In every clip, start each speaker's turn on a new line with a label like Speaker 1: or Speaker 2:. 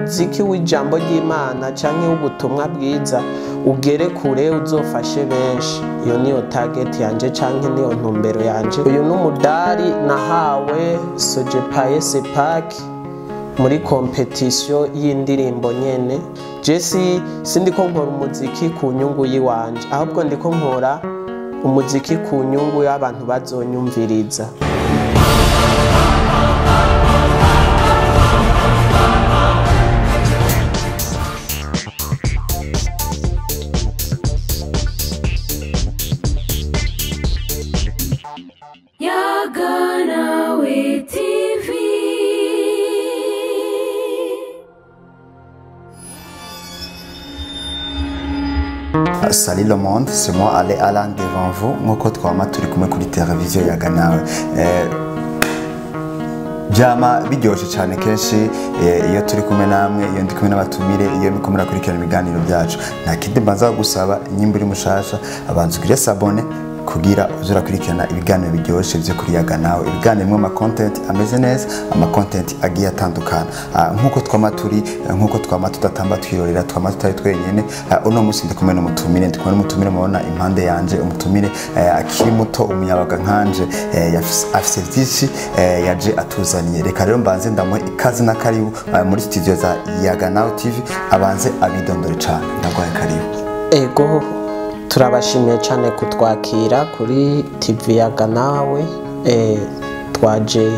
Speaker 1: umuziki w'ijambo ry'Imana canke w'ubutumwa bwiza ugere kure uzofashe benshi. Iyo niyo target yanje canke niyo ntumbero yanje. Uyu n'umudari nahawe Sojepaye Sepak muri competition y'indirimbo nyene. Jesse sindiko nkora umuziki ku nyungu yiwanje, ahubwo ndiko nkora umuziki ku nyungu y'abantu bazonyumviriza.
Speaker 2: Yaganawe TV.
Speaker 3: Salut le monde, c'est moi Ale Alan devant vous. Nk'uko twama turi kumwe kuri televiziyo Yaganawe. Byama biryoshe cyane kenshi iyo turi kumwe namwe, iyo ndi kumwe n'abatumire, iyo miko murakurikirana ibiganiro byacu. Nta kindi mbanza gusaba nyimba uri mushasha abanza ugire sabone kugira uzura kurikirana ibiganiro biryoshe byo kuri Yaganawe. Ibiganiro mu content ameze neza, ama content agiye atandukana. Nkuko twama tudatamba twirorera, twama tutari twenyene. Uno musi ndi kumwe n'umutumire, ndi kumwe n'umutumire mubona impande yanje, umutumire akiri muto umuyabaga nkanje, afise byinshi yaje atuzaniye. Reka rero mbanze ndamuhe ikaze na karibu muri studio za Yaganawe TV, abanze abidondore cyane. Ndagwaye karibu.
Speaker 1: Ego turabashimiye cyane kutwakira kuri TV Yaganawe. Twaje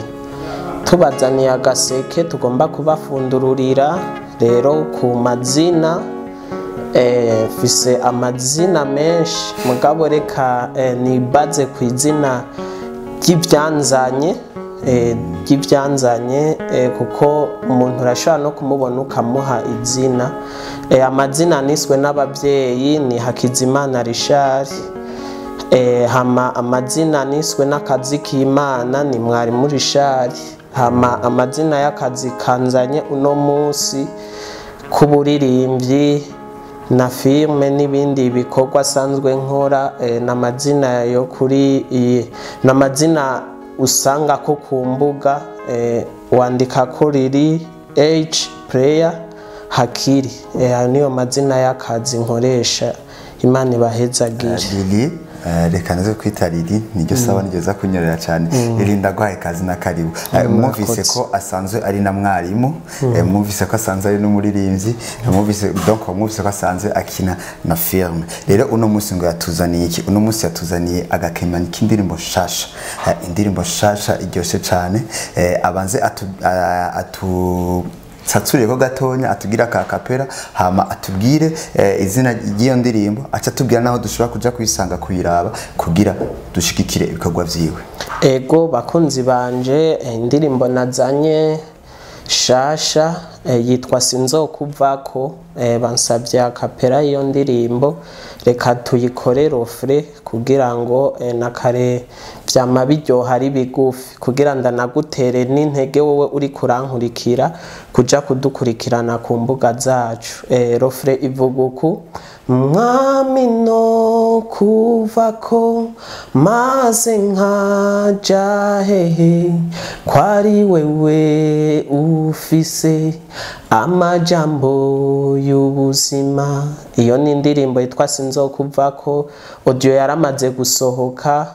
Speaker 1: tubazaniye agaseke tugomba kubafundururira. Rero ku mazina fise amazina menshi, mugabo reka nibaze ku izina ry'ibyanzanye kuko umuntu urashobora no kumubona ukamuha izina. Amazina niswe n'ababyeyi ni Hakizimana Richard. Hama amazina niswe n'akazi k'Imana ni Mwarimu Richard. Hama amazina y'akazi kanzanye uno munsi kuburirimbyi na filme n'ibindi bikorwa sanzwe nkora. N'amazina yo kuri n'amazina usanga ko ku mbuga wandika ko Lili H Player Hakiri. Niyo mazina y'akazi nkoresha. Imana ibahezagire.
Speaker 3: Lili reka nazo kwita Lili niryo sawa nigeza kunyorera cyane. Lili ndagwaye kazi na karibu. Mwumvise ko asanzwe ari na mwarimu, mwumvise ko asanzwe ari n'umuririmbyi, mwumvise ko asanzwe akina na film. Rero uno munsi ngo yatuzaniye iki? Uno munsi yatuzaniye agakemani k'indirimbo shasha. Indirimbo shasha iryoshe cyane. Abanze Satsuriye ko gatonya atugira ka kapera, hama atubwire izina ry'iyo ndirimbo, aca tubwira naho dushobora kuja kuyisanga kuyiraba kugira dushikikire ibikorwa vyiwe.
Speaker 1: Ego bakunzi banje, indirimbo nazanye shasha yitwa Sinzokuvako. Bansabye akapera iyo ndirimbo, reka tuyikore refre kugira ngo nakare vyama biryoha ari bigufi, kugira ndanagutere n'intege wowe uri kurankurikira kuja kudukurikirana ku mbuga zacu. Refre ivuga uku: Mwami no kuvako maze nkaja hehe, kwari wewe ufise amajambo y'ubuzima. Iyo ni indirimbo yitwa Sinzokuvako. Audio yaramaze gusohoka,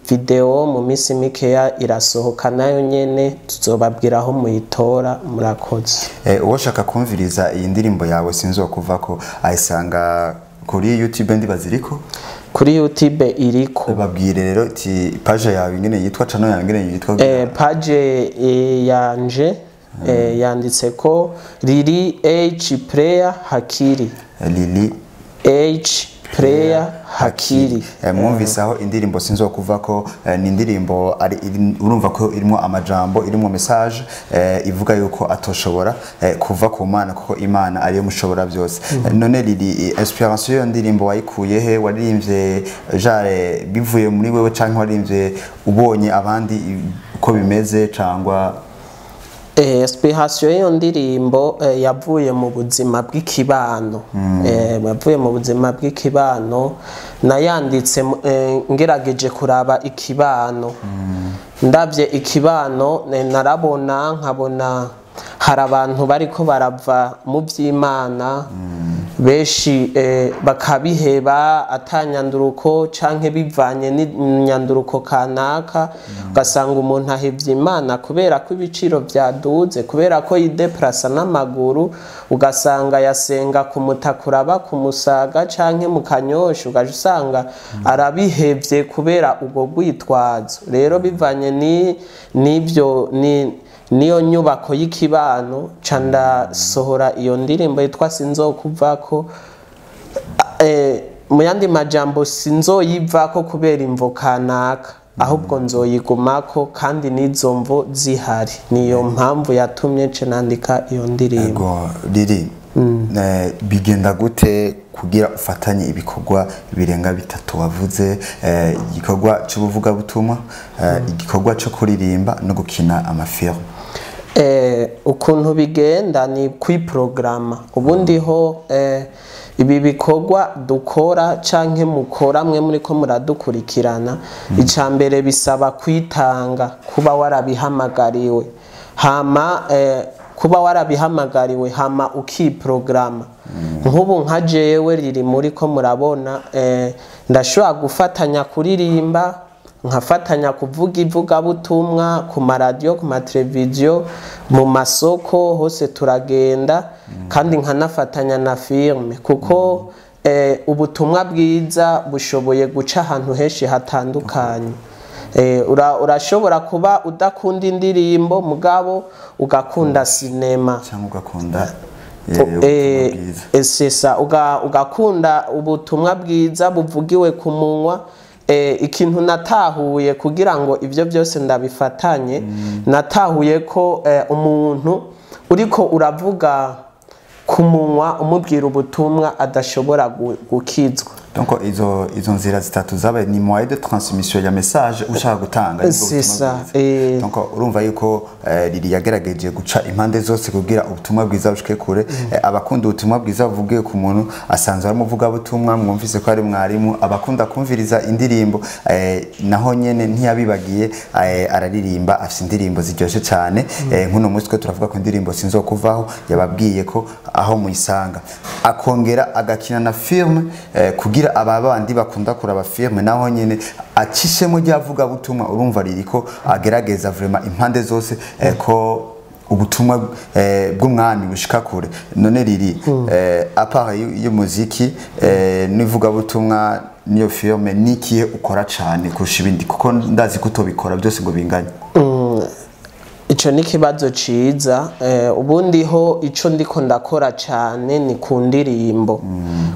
Speaker 1: video mu misi mikeya irasohoka nayo nyene, tuzobabwiraho muyitora. Murakoze.
Speaker 3: Uwashaka kumviriza iyi ndirimbo yawe Sinzokuvako ayisanga kuri YouTube ndibaziriko?
Speaker 1: Kuri YouTube iriko.
Speaker 3: Babwire rero ati page yawe ingene yitwa, channel yawe ingene yitwa?
Speaker 1: Page yanje yanditse ko Lili H Player Hakiri. Lili H Player Hakiri.
Speaker 3: Mwumvise aho indirimbo Sinzokuvako ni indirimbo urumva ko irimo amajambo, irimo message ivuga yuko atoshobora kuva ku Mana kuko Imana ariyo mushobora byose. None Lili, inspiration yo ndirimbo wayikuye he? Waririmbye jare bivuye muri wewe canke waririmbye ubonye abandi uko bimeze cyangwa?
Speaker 1: Inspiration y'iyo ndirimbo yavuye mu buzima bw'ikibano. Yavuye mu buzima bw'ikibano, nayanditse ngerageje kuraba ikibano. Ndavye ikibano narabona nkabona hari abantu bariko barava mu vy'Imana benshi bakabiheba atanyanduruko canke bivanye n'inyanduruko kanaka ugasanga umuntu ahevye Imana kubera ko ibiciro vyaduze kubera ko yideplasa n'amaguru ugasanga yasenga kumutakura ku Musaga canke mu Kanyosha ugaje usanga arabihevye kubera ubwo gwitwazo rero bivanye n'ivyo niyo nyubako y'ikibano canda sohora iyo ndirimbo yitwa Sinzokuvako mu yandi majambo sinzoyivako kubera imvo kanaka ahubwo nzoyigumako kandi n'izo mvo zihari niyo mpamvu yatumye nce nandika iyo ndirimbo
Speaker 3: riri bigenda gute kugira ufatanye ibikorwa birenga bitatu wavuze igikorwa cy'ubuvuga butumwa igikorwa cyo kuririmba no gukina amafilm
Speaker 1: ukuntu bigenda ni kwiprograma ubundi ho ibi bikorwa dukora canke mukora mwe muri ko muradukurikirana icambere bisaba kwitanga kuba warabihamagariwe hama kuba warabihamagariwe hama ukiprograma nk'ubu nka jewe riri muri ko murabona ndashobora gufatanya kuririmba nkafatanya kuvuga ivuga butumwa ku maradiyo ku mateleviziyo mu masoko hose turagenda kandi nkanafatanya na filme kuko ubutumwa bwiza bushoboye guca ahantu henshi hatandukanye urashobora kuba udakunda indirimbo mugabo ugakunda sinema
Speaker 3: cyangwa ugakunda
Speaker 1: sesa ugakunda ubutumwa bwiza buvugiwe ku munwa ikintu natahuye kugira ngo ivyo byose ndabifatanye natahuye ko umuntu uriko uravuga ku munwa umubwira ubutumwa adashobora gukizwa
Speaker 3: donc izo nzira zitatu zabaye ni moyen de transmission ya message ushaka gutanga donc urumva yuko riri yagerageje guca impande zose kugira ubutumwa bwiza bushike kure abakunda ubutumwa bwiza buvugiye ku muntu asanzwe ari muvuga butumwa mwumvise ko ari mwarimu abakunda kumviriza indirimbo naho nyene ntiyabibagiye araririmba afite indirimbo ziryoshe cyane nkuno munsi twe turavuga ko indirimbo Sinzokuvaho yababwiye ko aho muyisanga akongera agakina na film kugira ababandi bakunda kuraba filme naho nyene acishemo ryavuga butumwa urumva ririko agerageza vraiment impande zose ko ubutumwa bw'umwami bushika kure none riri apart y'umuziki nivuga butumwa niyo filme nikiye ukora cyane kurusha ibindi kuko ndazi ko utobikora byose ngo binganye
Speaker 1: ico ni kibazo ciza ubundi ho ico ndiko ndakora cyane ni ku ndirimbo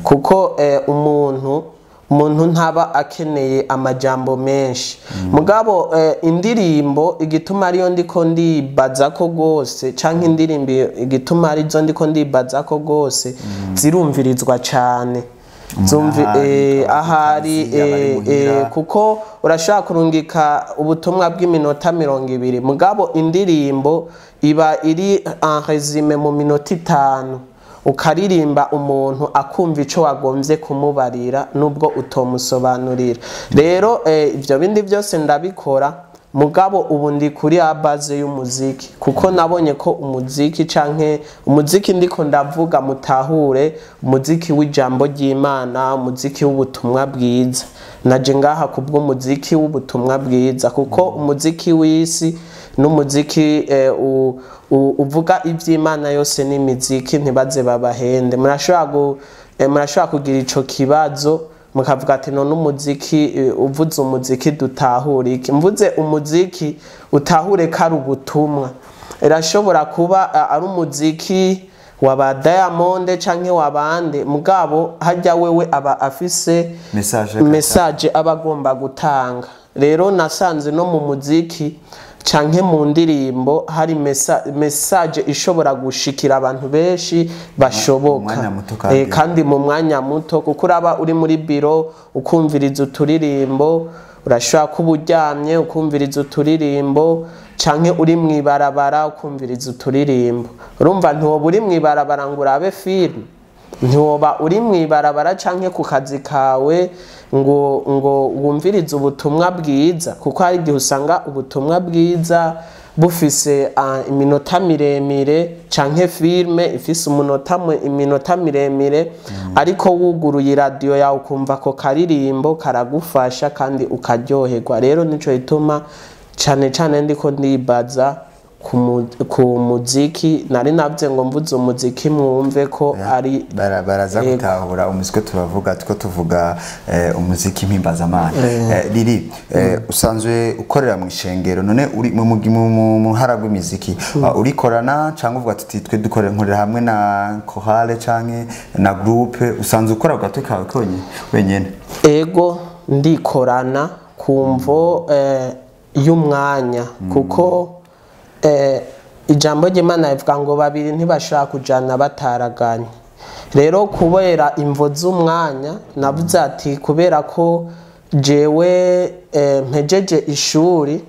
Speaker 1: kuko umuntu ntaba akeneye amajambo menshi mugabo indirimbo igituma ariyo ndiko ndibaza ko gose canke indirimbo igituma arizo ndiko ndibaza ko gose zirumvirizwa cyane ahari kuko urashaka kurungika ubutumwa bw'iminota 20 mugabo indirimbo iba iri en résumé mu minota 5 ukaririmba umuntu akumva ico wagomvye kumubarira nubwo utomusobanurira rero ivyo bindi byose ndabikora mugabo ubu ndi kuri base y'umuziki kuko nabonye ko umuziki canke umuziki ndiko ndavuga mutahure umuziki w'ijambo ry'Imana umuziki w'ubutumwa bwiza naje ngaha kubwo umuziki w'ubutumwa bwiza kuko umuziki w'isi n'umuziki uvuga ivy'Imana yose n'imiziki ntibaze babahende murashobora kugira ico kibazo mukavuga ati none umuziki uvuze umuziki dutahure iki mvuze umuziki utahure kari ubutumwa irashobora kuba ari umuziki waba Diamond canke wabande mugabo hajya wewe aba afise message abagomba gutanga rero nasanze no mu muziki canke mu ndirimbo hari message ishobora gushikira abantu benshi bashoboka kandi mu mwanya muto kuko uraba uri muri biro ukumviriza uturirimbo urashobora kuba uryamye ukumviriza uturirimbo canke uri mwibarabara ukumviriza uturirimbo urumva ntiwoba uri mwibarabara ngo urabe film ntiwoba uri mwibarabara canke ku kazi kawe ngo wumvirize ubutumwa bwiza kuko hari igihe usanga ubutumwa bwiza bufise iminota miremire canke filme ifise iminota miremire ariko wuguruye radio yawe ukumva ko karirimbo karagufasha kandi ukaryoherwa. Rero nico gituma cane cane ndiko ndibaza ku muziki, nari navuze ngo mvuze umuziki mwumve ko ari
Speaker 3: baraza gutahura umuziki turavuga tuvuga umuziki mpimbazamanza. Riri usanzwe ukorera mu ishengero, none uri mu hara rw'imiziki urikorana cyangwa uvuga ati twe dukorera nkorera hamwe na chorale canke na groupe, usanzwe ukora gato kawe wenyene? Ego
Speaker 1: ndikorana kumvo y'umwanya kuko ijambo ry'Imana rivuga ngo babiri ntibashaka kujana bataraganye. Rero kubera imvo z'umwanya navuze ati kubera ko jewe mpejeje ishuri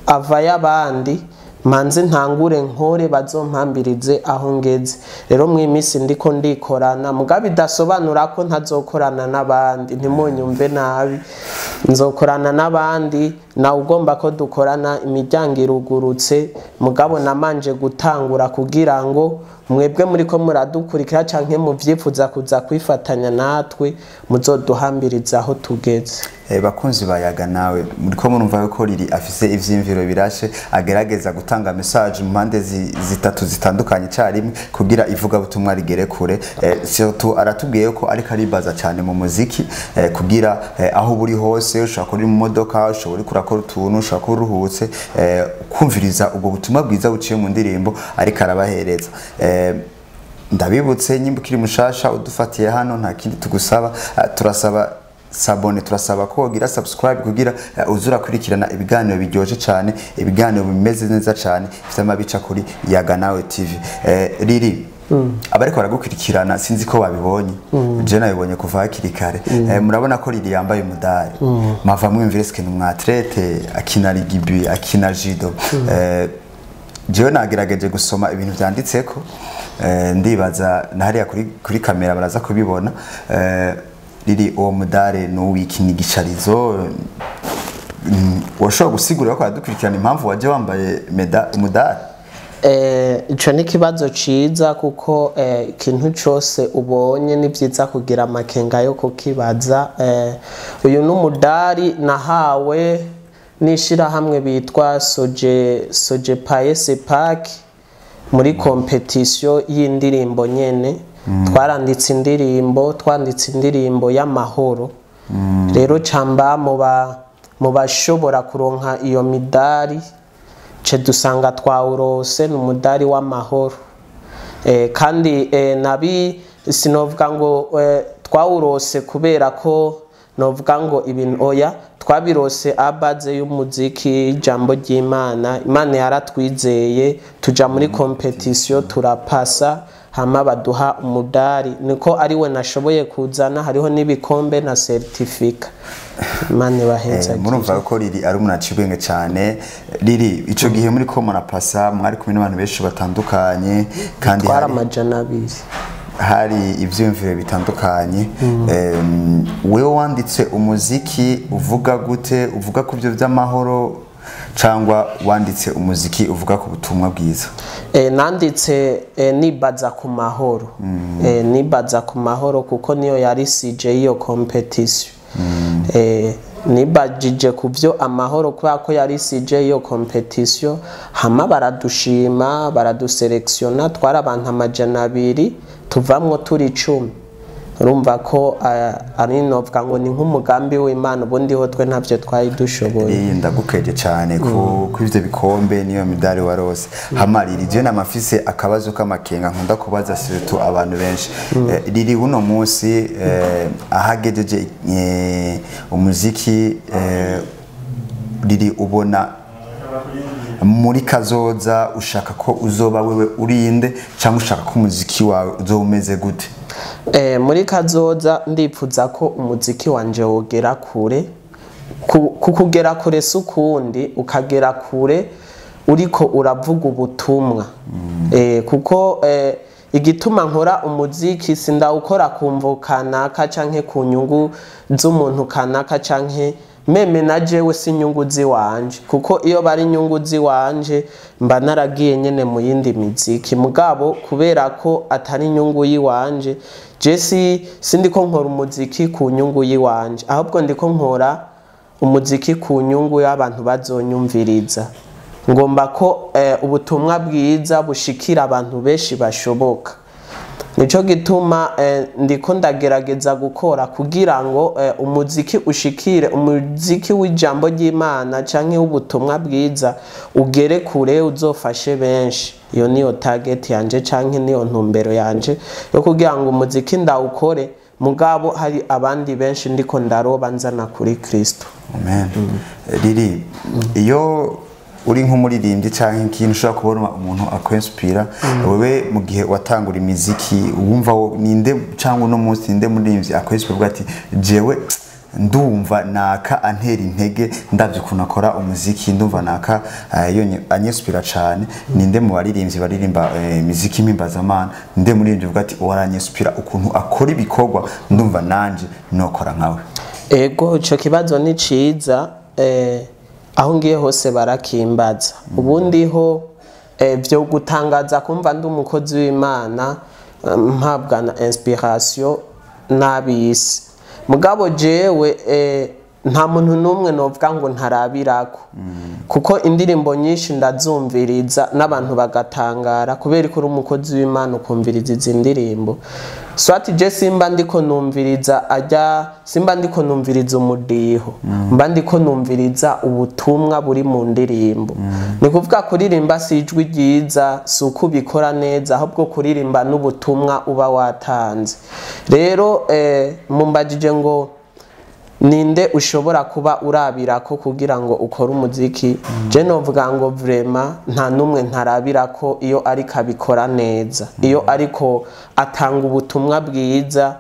Speaker 1: ava y'abandi manze ntangure nkore bazompambirize aho ngeze. Rero mw'imisi ndiko ndikorana mugabe bidasobanura ko ntazokorana n'abandi, ntimunyumve nabi, nzokorana n'abandi na ugomba ko dukorana imiryango irugurutse mugabo namanje gutangura kugira ngo mwebwe muri ko muradukurikira canke muvyifuza kuza kwifatanya natwe muzoduhambiriza aho tugeze.
Speaker 3: Bakunzi bayaga nawe muriko murumva ko Riri afise ivyimviro birashe, agerageza gutanga message mu mpande zitatu zitandukanye carimwe kugira ivuga butumwa rigere kure. Surtout aratubwiye ko ariko aribaza cyane mu muziki kugira aho buri hose ushaka kuri mu modoka, ushobora kurakora utuntu, ushaka kuruhutse kumviriza ubwo butumwa bwiza buciye mu ndirimbo ariko arabahereza. Ndabibutse nyimba kiri mushasha udufatiye hano nta kindi tugusaba, turasaba sabone, turasaba ko ugira subscribe kugira uzura kurikirana ibiganiro biryoje cyane, ibiganiro bimeze neza cyane vyama bica kuri Yaga Nawe TV. Riri abariko baragukurikirana sinzi ko babibonye, je nabibonye kuva hakiri kare. Murabona ko Riri yambaye umudari, mava mwimvire ske n'umwatlete akina rugby akina judo. Jewe nagerageje gusoma ibintu vyanditseko, ndibaza nahariya kuri kamera baraza kubibona. Riri uwo mudare n'uwikini gicarizo, washobora gusigura ko adukurikirana impamvu waje wambaye umudari?
Speaker 1: Ico ni kibazo ciza kuko ikintu cyose ubonye ni vyiza kugira amakenga yo kukibaza. Uyu n'umudari nahawe nishira hamwe bitwa Soje Paese Park muri competition y'indirimbo nyene. Twanditse indirimbo y'amahoro. Rero camba mu bashobora kuronka iyo midari ce dusanga twawurose n'umudari w'amahoro. Kandi nabi sinovuga ngo twawurose kubera ko novuga ngo ibintu oya, twabirose abaze y'umuziki, ijambo ry'Imana. Imana yaratwizeye tuja muri competition turapasa hama baduha umudari, niko ari we nashoboye kuzana. Hariho n'ibikombe na certificate. Imana baheza.
Speaker 3: Murumva ko Riri ari umunacibwenge cyane. Riri ico gihe muri ko murapasa mwari kumwe n'abantu benshi batandukanye kandi hari ivyumviro bitandukanye. Wewe wanditse umuziki uvuga gute? Uvuga ku byo vy'amahoro cyangwa wanditse umuziki uvuga ku butumwa bwiza?
Speaker 1: Nanditse nibaza ku mahoro. Nibaza ku mahoro kuko niyo yari CJ iyo competition. Nibajije ku byo amahoro kubera ko yari CJ iyo competition, hama baradushima baraduselektiona, twari abantu 200 tuvamwo turi 10. Urumva ko ari novuga ngo ni nk'umugambi w'Imana, ubundi ho twe ntavyo twari dushoboye.
Speaker 3: Ndagukeje cyane ku ivyo bikombe niyo midari warose. Hamariri je namafise akabazo k'amakenga nkunda kubaza surtout abantu benshi. Riri uno munsi ahagejeje umuziki, Riri ubona muri kazoza ushaka ko uzoba wewe urinde cyangwa ushaka ko umuziki wawe uzomeze gute?
Speaker 1: Muri kazoza ndipfuza ko umuziki wanje wogera kure. Kukugera kure sukundi ukagera kure uriko uravuga ubutumwa. Kuko igituma nkora umuziki sindawukora kumvo kanaka canke ku nyungu z'umuntu kanaka canke meme na jewe si inyungu ziwanje, kuko iyo bari inyungu ziwanje mba naragiye nyene mu yindi miziki, mugabo kubera ko atari inyungu yiwanje je sindiko nkora umuziki ku nyungu yiwanje, ahubwo ndiko nkora umuziki ku nyungu y'abantu bazonyumviriza. Ngomba ko ubutumwa bwiza bushikira abantu benshi bashoboka. Nico gituma ndiko ndagerageza gukora kugira ngo umuziki ushikire, umuziki w'ijambo ry'Imana canke w'ubutumwa bwiza ugere kure, uzofashe benshi. Iyo niyo target yanje canke niyo ntumbero yanje yo kugira ngo umuziki ndawukore, mugabo hari abandi benshi ndiko ndaroba nzana kuri Kristo.
Speaker 3: Amen. Riri iyo uri nk'umuririmbyi canke ikintu ushobora kubona umuntu akwinspira, wewe mu gihe watangura imiziki wumva ninde canke uno munsi ninde muririmbyi akwinspira ati jewe ndumva naka antera intege ndavye ukuntu akora umuziki, ndumva naka anyinspira cane, ninde mu baririmbyi baririmba imiziki mpimbaza ninde muririmbyi uvuga ati waranyinspira ukuntu akora ibikorwa, ndumva nanje nokora nkawe?
Speaker 1: Ego ico kibazo ni ciza, aho ngiye hose barakimbaza. Ubundi ho vyo gutangaza kumva ndi umukozi w'Imana mpabwa na inspiration n'abisi, mugabo jewe nta muntu numwe novuga ngo ntarabirako, kuko indirimbo nyinshi ndazumviriza n'abantu bagatangara kubera ko uri umukozi w'Imana ukumviriza izi ndirimbo. Swati je simba ndiko numviriza umudiho, mba ndiko numviriza ubutumwa buri mu ndirimbo. Ni kuvuga kuririmba si ijwi ryiza, si uko ubikora neza, ahubwo kuririmba n'ubutumwa uba watanze. Rero mumbajije ngo ninde ushobora kuba urabirako kugira ngo ukore umuziki, je novuga ngo vraiment nta numwe ntarabirako iyo ariko abikora neza, iyo ariko atanga ubutumwa bwiza.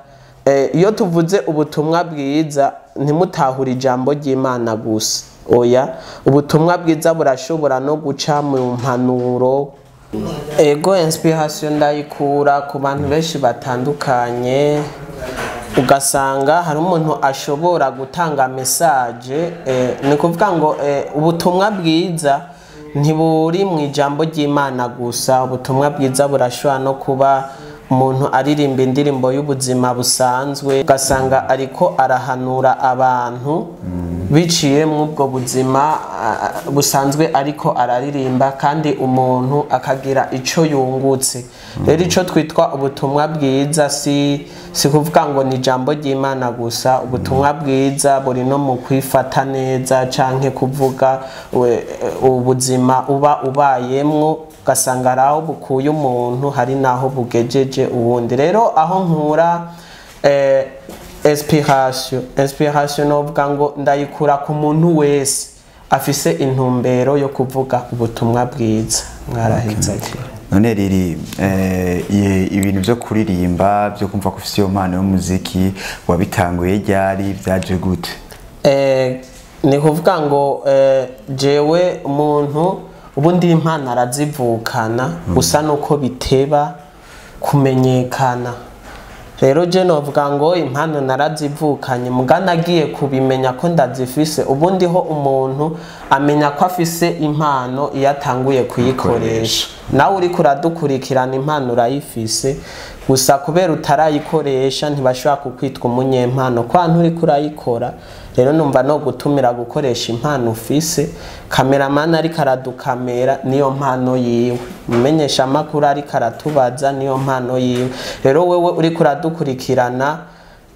Speaker 1: Iyo tuvuze ubutumwa bwiza ntimutahura ijambo ry'Imana gusa, oya, ubutumwa bwiza burashobora no guca mu mpanuro. Ego inspiration ndayikura ku bantu benshi batandukanye, ugasanga hari umuntu ashobora gutanga message, ni kuvuga ngo ubutumwa bwiza ntiburi mu ijambo ry'Imana gusa, ubutumwa bwiza burashobora no kuba umuntu aririmba indirimbo y'ubuzima busanzwe, ugasanga ariko arahanura abantu biciye mu ubwo buzima busanzwe ariko araririmba, kandi umuntu akagira ico yungutse. Rero ico twitwa ubutumwa bwiza si kuvuga ngo ni ijambo ry'Imana gusa. Ubutumwa bwiza buri no mu kwifata neza canke kuvuga ubuzima uba ubayemwo, ugasanga araho bukuye umuntu hari naho bugejeje uwundi. Rero aho nkura inspiration novuga ngo ndayikura ku muntu wese afise intumbero yo kuvuga ubutumwa bwiza. Mwarahiza ki
Speaker 3: none Riri ibintu byo kuririmba byo kumva ko ufise iyo mpano y'umuziki wabitanguye ryari, byaje gute?
Speaker 1: Ni kuvuga ngo jewe umuntu ubundi impano arazivukana, gusa nuko biteba kumenyekana. Rero je novuga ngo impano narazivukanye, mugana agiye kubimenya ko ndazifise. Ubundi ho umuntu amenya ko afise impano iyo atanguye kuyikoresha. Nawe uri kuradukurikirana impano urayifise, gusa kubera utarayikoresha ntibashobora kukwitwa umunyempano kwa nturi kurayikora. Rero numva no gutumira gukoresha impano ufise. Cameraman ariko aradukamera niyo mpano yiwe, mumenyesha amakuru ariko aratubaza niyo mpano yiwe. Rero wewe uri kuradukurikirana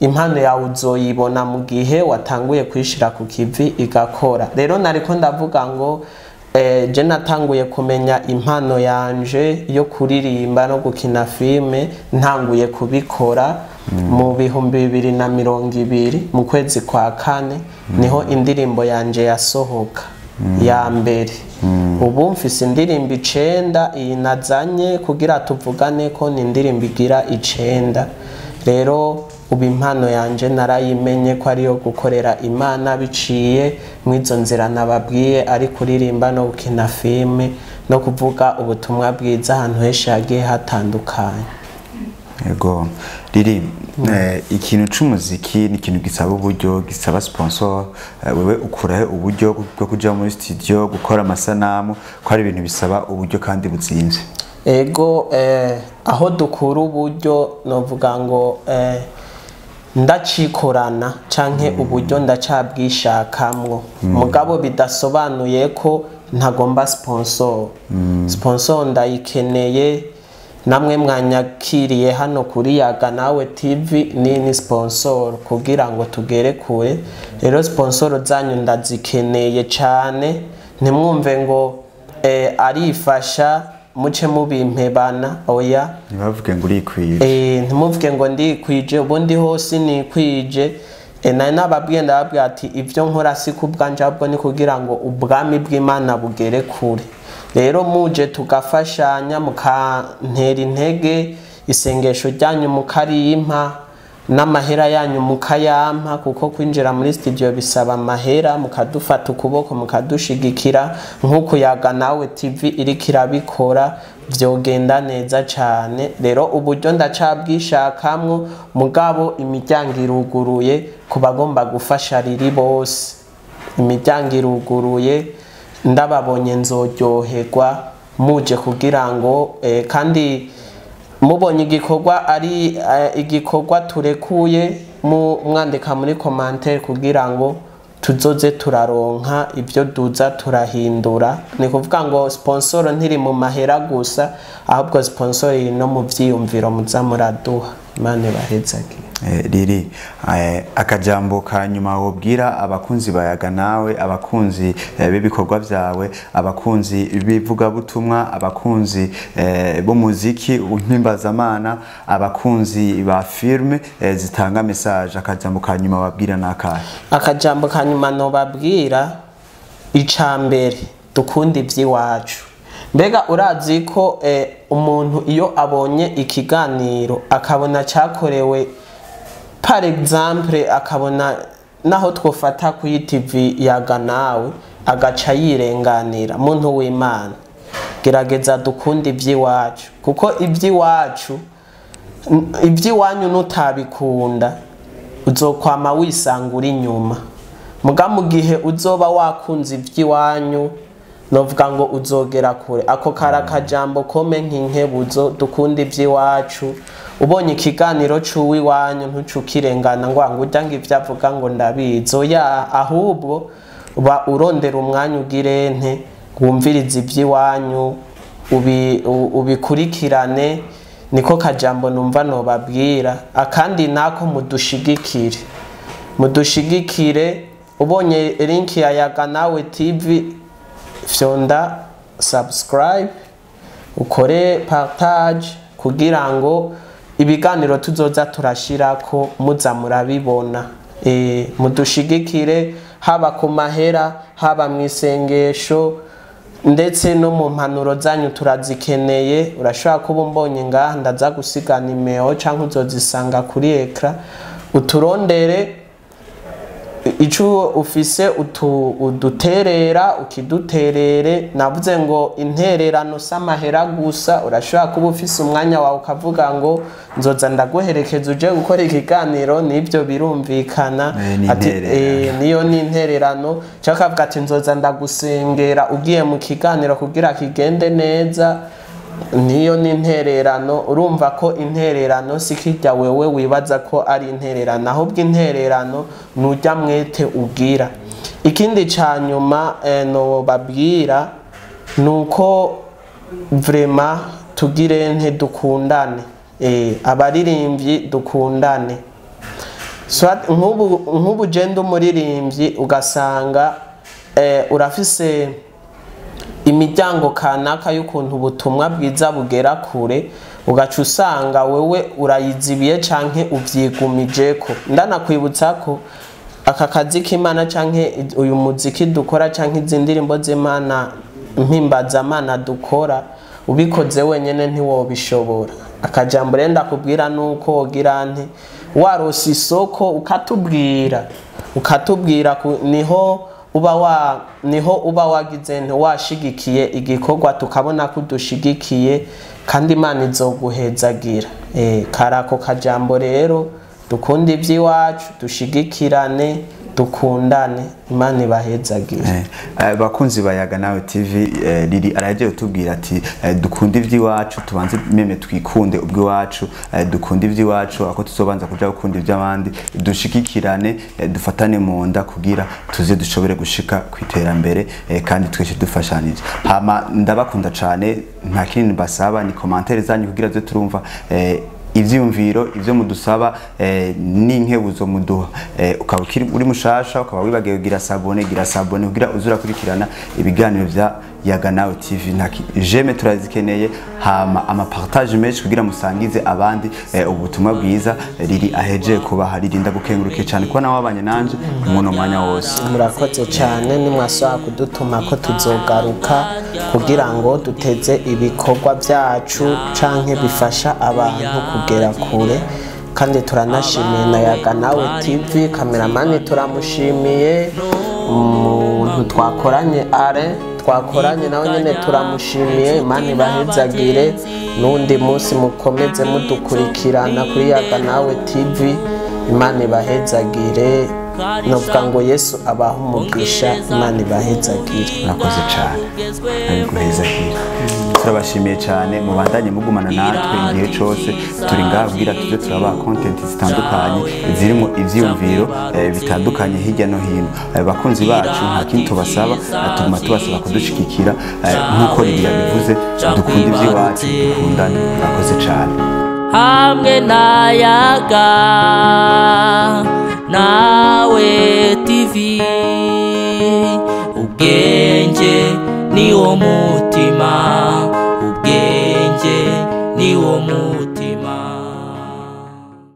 Speaker 1: impano yawe uzoyibona mu gihe watanguye kwishira ku kivi igakora. Rero nariko ndavuga ngo je natanguye kumenya impano yanje yo kuririmba no gukina filme ntanguye kubikora mu 2020 mu kwezi kwa kane niho indirimbo yanje yasohoka ya mbere. Ubu mfise indirimbo 9 iyi nazanye kugira tuvugane ko ni indirimbo igira 9. Rero ubu impano yanje narayimenye ko ariyo gukorera Imana biciye mwizo nzira nababwiye, ari kuririmba no gukina filme no kuvuga ubutumwa bwiza ahantu henshi hagiye hatandukanye.
Speaker 3: Yego riri ikintu c'umuziki ni ikintu gisaba uburyo, gisaba sponsor. Wewe ukurahe uburyo bwo kuja muri studio gukora amasanamu, ko ari ibintu bisaba uburyo kandi buzimvye?
Speaker 1: Ego aho dukura uburyo novuga ngo ndacikorana canke uburyo ndacabwishakamwo, mugabo bidasobanuye ko ntagomba sponsor. Sponsor ndayikeneye, namwe mwanyakiriye hano kuri Yaga Nawe TV ni sponsor kugira ngo tugere kure. Rero sponsor zanyu ndazikeneye cyane, ntimwumve ngo arifasha muce mubimpebana, oya
Speaker 3: ntibavuge ngo urikwije.
Speaker 1: Ntimuvuge ngo ndikwije, ubundi hose nikwije. Nari nababwiye ndababwira ati ibyo nkora si kubwanje, ahubwo ni kugira ngo ubwami bw'Imana bugere kure. Rero muje tugafashanya, mukantera intege, isengesho ryanyu mukarimpa, n'amahera yanyu mukayampa, kuko kwinjira muri studio bisaba amahera. Mukadufata ukuboko mukadushigikira nk'uko Yaga Nawe TV iriko irabikora, vyogenda neza cane. Rero uburyo ndacabwishakamwo, mugabo imiryango iruguruye ku bagomba gufasha riri bose. Imiryango iruguruye, ndababonye nzoryoherwa muje kugira ngo kandi mubonye igikorwa ari igikorwa turekuye, mwandika muri commentaire kugira ngo tuzoze turaronka ibyo duza turahindura. Ni kuvuga ngo sponsor ntiri mu mahera gusa, ahubwo sponsor iri no mu vyiyumviro muza muraduha. Imana bahezage.
Speaker 3: Riri akajambo ka nyuma wobwira abakunzi bayaga nawe, abakunzi b'ibikorwa vyawe, abakunzi bivuga butumwa, abakunzi b'umuziki untimbazamana, abakunzi ba filme zitanga message, akajambo ka nyuma wabwira nakahe? Akajambo
Speaker 1: ka nyuma no babwira, icambere dukunda ivy'iwacu. Mbega urazi ko umuntu iyo abonye ikiganiro akabona cyakorewe par exemple, akabona naho twofata ku TV Yaga Nawe, agaca yirenganira, muntu w'Imana gerageza dukunda ivy'iwacu, kuko ivy'iwanyu nutabikunda uzokwama wisangura inyuma. Muga mu gihe uzoba wakunze ivy'iwanyu, novuga ngo uzogera kure. Ako karakajambo kome nk'inkebuzo, dukunda ivy'iwacu. Ubonye ikiganiro c'uwiwanyu ntucukirengana ngo urya ngo ivyo avuga ngo ndabizi, oya, ahubwo uba urondera umwanya ugire nte wumviriza ivy'iwanyu, ubikurikirane. Niko kajambo numva nobabwira. Akandi nako mudushigikire. Ubonye link ya Yaga Nawe TV, fyonda subscribe, ukore partage, kugira ngo ibiganiro tuzoza turashirako muza murabibona. Mudushigikire, haba ku mahera, haba mwisengesho, ndetse no mu mpanuro zanyu turazikeneye. Urashobora kuba umbonye ngaha ndaza gusiga nimero canke uzozisanga kuri ekra, uturondere ico ufise uduterera, ukiduterere. Navuze ngo intererano s'amahera gusa, urashobora kuba ufise umwanya wawe ukavuga ngo nzoza ndaguherekeza uje gukora ikiganiro, nibyo birumvikana. Ati niyo ni intererano. Cyangwa kavuga ati nzoza ndagusengera ugiye mu kiganiro kugira kigende neza, niyo ni intererano. Urumva ko intererano sikijya wewe wibaza ko ari intererano, ahubwo intererano nujya mwete ubwira. Ikindi cyanyuma no babwira nuko vraiment tugire nte dukundane, abaririmbyi dukundane. Nk'ubu genda umuririmbyi ugasanga urafise imiryango kanaka y'ukuntu ubutumwa bwiza bugera kure, ugaca usanga wewe urayizibiye canke uvyigumijeko. Ndanakwibutsa ko aka kazi k'Imana canke uyu muziki dukora canke izi ndirimbo z'Imana mpimbazamana dukora, ubikoze wenyene ntiwobishobora. Akajambo rero ndakubwira nuko wogira nte warose isoko ukatubwira niho niho uba wagize ntiwashigikiye igikorwa tukabona ko udushigikiye kandi Imana izoguhezagira. Karako kajambo rero dukunde iby'iwacu, dushigikirane, dukundane, Imana ibahezagire.
Speaker 3: Bakunzi ba Yaga Nawe TV, Lili aragiye utubwira ati dukunde iby'iwacu, tubanze meme twikunde ubw'iwacu, dukunde iby'iwacu ako tuzobanza kuja gukunda iby'abandi, dushigikirane, dufatane mu nda kugira tuze dushobore gushika kwiterambere kandi twese dufashanije. Hama ndabakunda cyane, nta kintu basaba ni commentaire zanyu kugira zo turumva ivyumviro ivyo mudusaba n'inkebuzo muduha. Ukaba uri mushasha ukaba wibagiye kugira sabone, gira sabone kugira uzura kurikirana ibiganiro vya Yaga Nawe TV. Jeme turazikeneye, hama ama partage menshi kugira musangize abandi ubutumwa bwiza. Lili aheje kuba haririnda gukenguruke cyane ko nawe wabanye nanje umuntu mwanya wose.
Speaker 1: Murakoze cyane, nimwasaba kudutuma ko tuzogaruka kugira ngo duteze ibikorwa byacu canke bifasha abantu kugera kure. Kandi turanashimiye na Yaga Nawe TV, kameramani turamushimiye, umuntu twakoranye twakoranye nawe nyene turamushimiye. Imana ibahezagire, n'undi munsi mukomeze mudukurikirana kuri Yaga Nawe TV. Imana ibahezagire, novuga ngo Yesu abaha umugisha. Imana ibahezagire.
Speaker 3: Murakoze cyane, abiguhezagire. Turabashimiye cyane, mubandanye mugumana natwe igihe cyose turi ngaha kugira tuje turaba content zitandukanye zirimo ivyumviro bitandukanye hirya no hino. Bakunzi bacu nta kintu tubasaba, tuguma tubasaba kudushikikira nkuko Lili yabivuze, dukunda iby'iwacu, dukundane. Murakoze cyane.
Speaker 2: Hamwe na Yaga Nawe TV, ubwenge ni wo